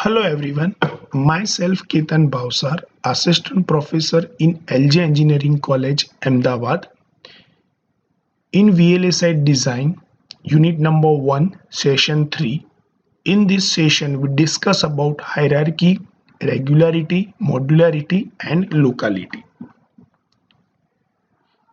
Hello everyone, myself Ketan Bhavsar, Assistant Professor in LJ Engineering College, Ahmedabad, in VLSI Design, Unit number 1, Session 3. In this session, we discuss about hierarchy, regularity, modularity and locality.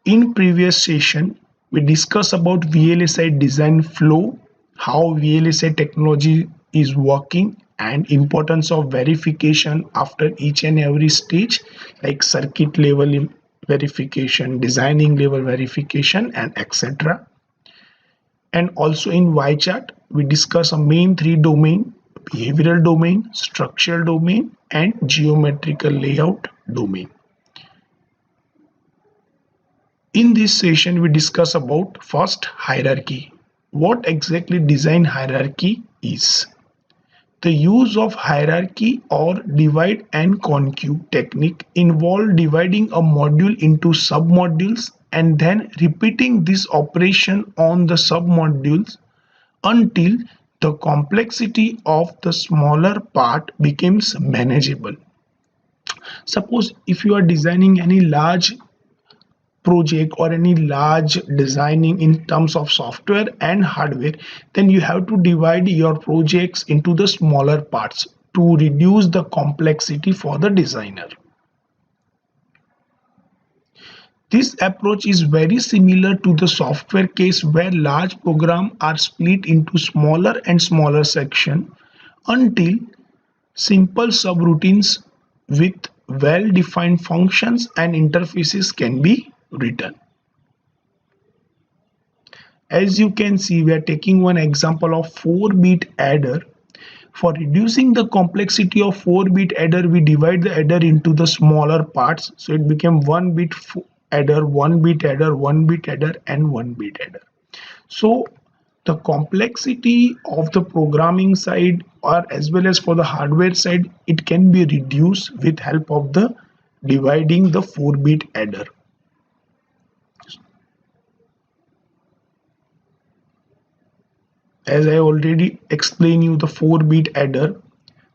In previous session, we discussed about VLSI design flow, how VLSI technology is working and importance of verification after each and every stage like circuit level verification, designing level verification and etc. And also in Y chart, we discuss a main three domain: behavioral domain, structural domain and geometrical layout domain. In this session, we discuss about first hierarchy. What exactly design hierarchy is? The use of hierarchy or divide and conquer technique involve dividing a module into submodules and then repeating this operation on the submodules until the complexity of the smaller part becomes manageable. Suppose if you are designing any large project or any large designing in terms of software and hardware, then you have to divide your projects into the smaller parts to reduce the complexity for the designer. This approach is very similar to the software case where large programs are split into smaller and smaller sections until simple subroutines with well-defined functions and interfaces can be written. As you can see, we are taking one example of 4-bit adder. For reducing the complexity of 4-bit adder, we divide the adder into the smaller parts. So it became 1-bit adder, 1-bit adder, 1-bit adder and 1-bit adder. So the complexity of the programming side or as well as for the hardware side, it can be reduced with help of the dividing the 4-bit adder. As I already explained you the 4-bit adder,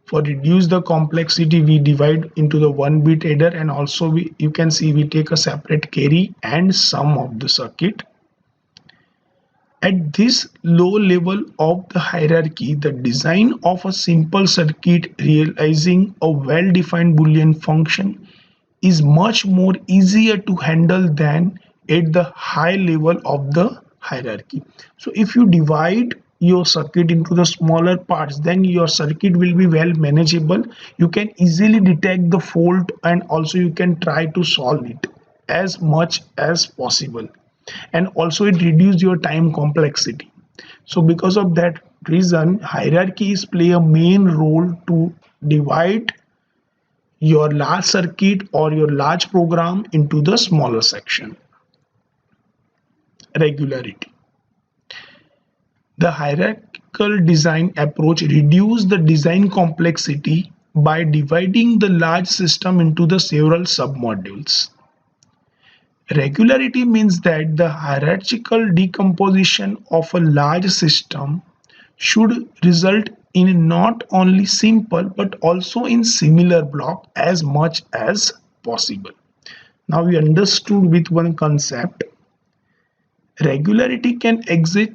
for reduce the complexity we divide into the 1-bit adder, and also you can see we take a separate carry and sum of the circuit. At this low level of the hierarchy, the design of a simple circuit realizing a well-defined Boolean function is much more easier to handle than at the high level of the hierarchy. So if you divide your circuit into the smaller parts, then your circuit will be well manageable. You can easily detect the fault and also you can try to solve it as much as possible, and also it reduces your time complexity. So because of that reason, hierarchies play a main role to divide your large circuit or your large program into the smaller section. Regularity. The hierarchical design approach reduces the design complexity by dividing the large system into the several submodules. Regularity means that the hierarchical decomposition of a large system should result in not only simple but also in similar block as much as possible. Now we understood with one concept. Regularity can exist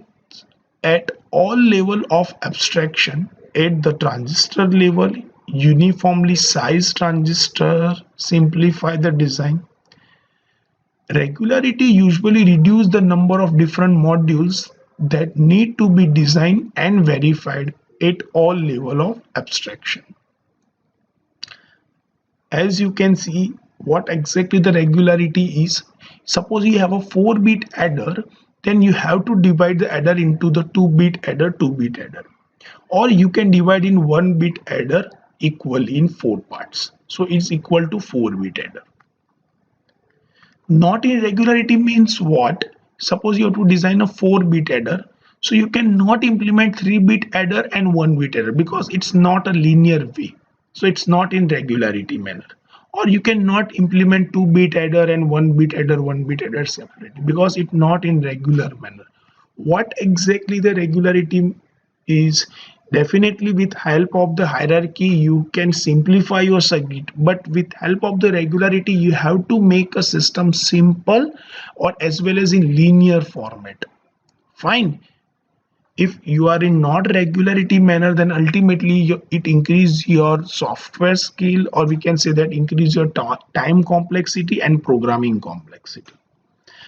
at all level of abstraction. At the transistor level, uniformly sized transistor simplify the design. Regularity usually reduces the number of different modules that need to be designed and verified at all level of abstraction. As you can see, what exactly the regularity is. Suppose you have a 4-bit adder, then you have to divide the adder into the 2-bit adder, 2-bit adder, or you can divide in 1-bit adder equally in 4 parts. So it's equal to 4-bit adder. Not irregularity means what? Suppose you have to design a 4-bit adder, so you cannot implement 3-bit adder and 1-bit adder because it's not a linear way. So it's not in regularity manner. Or you cannot implement 2-bit adder and 1-bit adder, 1-bit adder separately because it's not in regular manner. What exactly the regularity is? Definitely with help of the hierarchy you can simplify your circuit, but with help of the regularity you have to make a system simple or as well as in linear format. Fine. If you are in not regularity manner, then ultimately it increase your software skill, or we can say that increase your time complexity and programming complexity.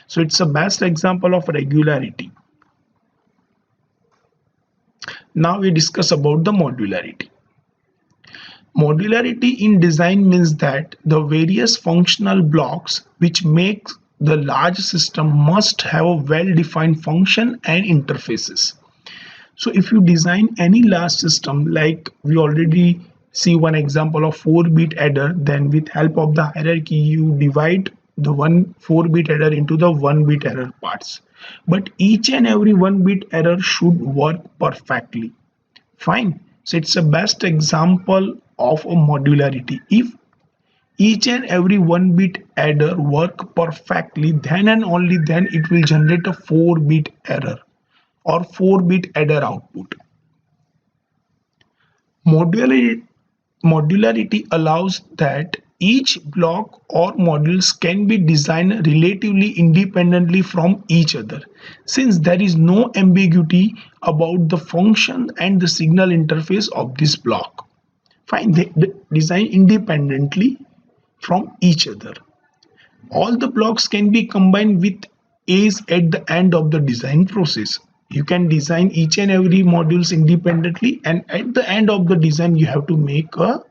So it's a best example of regularity. Now we discuss about the modularity. Modularity in design means that the various functional blocks which make the large system must have a well-defined function and interfaces. So if you design any large system, like we already see one example of 4-bit adder, then with help of the hierarchy you divide the 4-bit adder into the 1-bit adder parts. But each and every 1-bit adder should work perfectly. Fine. So it's a best example of a modularity. If each and every 1-bit adder work perfectly, then and only then it will generate a 4-bit error or 4-bit adder output. Modularity allows that each block or modules can be designed relatively independently from each other, since there is no ambiguity about the function and the signal interface of this block. Fine, they design independently from each other. All the blocks can be combined with A's at the end of the design process. You can design each and every modules independently, and at the end of the design you have to make a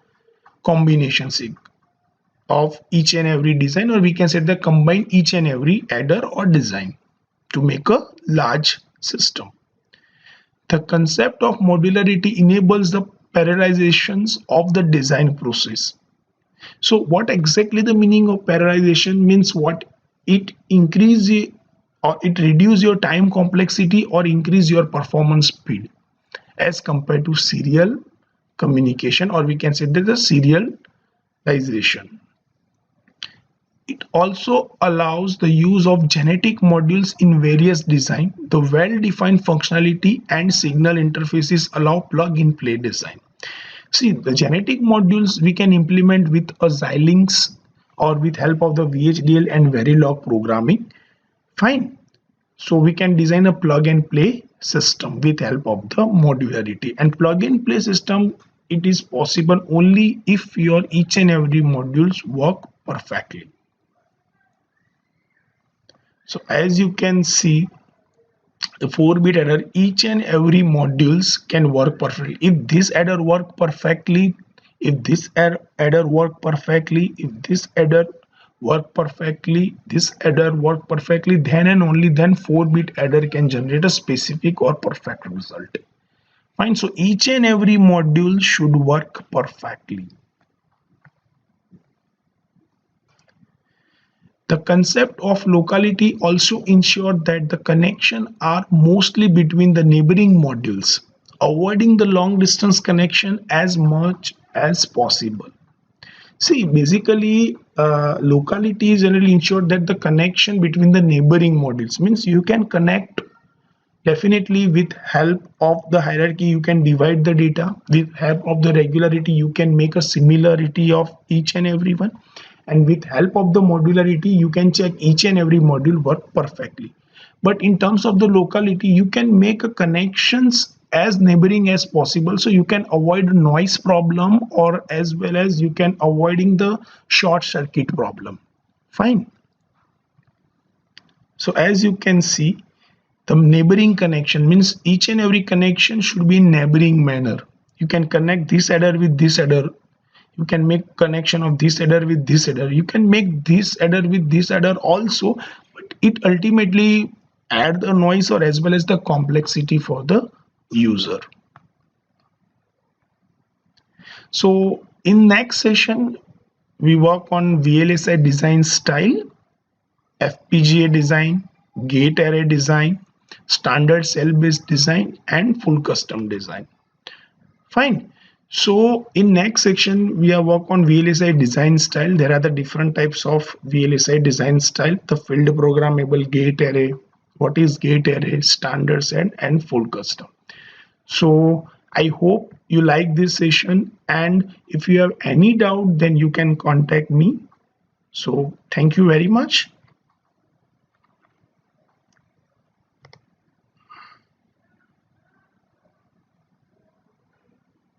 combination sig of each and every design, or we can say that combine each and every adder or design to make a large system. The concept of modularity enables the parallelizations of the design process. So what exactly the meaning of parallelization means? What it increase or it reduce your time complexity or increase your performance speed as compared to serial communication, or we can say that the serialization. It also allows the use of genetic modules in various design. The well-defined functionality and signal interfaces allow plug-and-play design. See, the genetic modules we can implement with a Xilinx or with help of the VHDL and Verilog programming. Fine. So we can design a plug-and-play system with help of the modularity. And plug-and-play system, it is possible only if your each and every modules work perfectly. So as you can see, the 4-bit adder, each and every modules can work perfectly. If this adder work perfectly, if this adder work perfectly, if this adder work perfectly, this adder work perfectly, then and only then 4-bit adder can generate a specific or perfect result. Fine. So each and every module should work perfectly. The concept of locality also ensures that the connections are mostly between the neighboring modules, avoiding the long distance connection as much as possible. See, basically locality generally ensures that the connection between the neighboring modules means you can connect. Definitely with help of the hierarchy you can divide the data. With help of the regularity you can make a similarity of each and every one. And with help of the modularity you can check each and every module work perfectly. But in terms of the locality you can make a connections as neighboring as possible, so you can avoid noise problem or as well as you can avoiding the short circuit problem. Fine. So as you can see, the neighboring connection means each and every connection should be in neighboring manner. You can connect this adder with this adder. You can make connection of this adder with this adder. You can make this adder with this adder also, but it ultimately add the noise or as well as the complexity for the user. So in next session we work on VLSI design style, FPGA design, gate array design, standard cell based design and full custom design. Fine. So in next section we are work on VLSI design style. There are the different types of VLSI design style, the field programmable, gate array, what is gate array, standard cell and full custom. So I hope you like this session, and if you have any doubt then you can contact me. So thank you very much.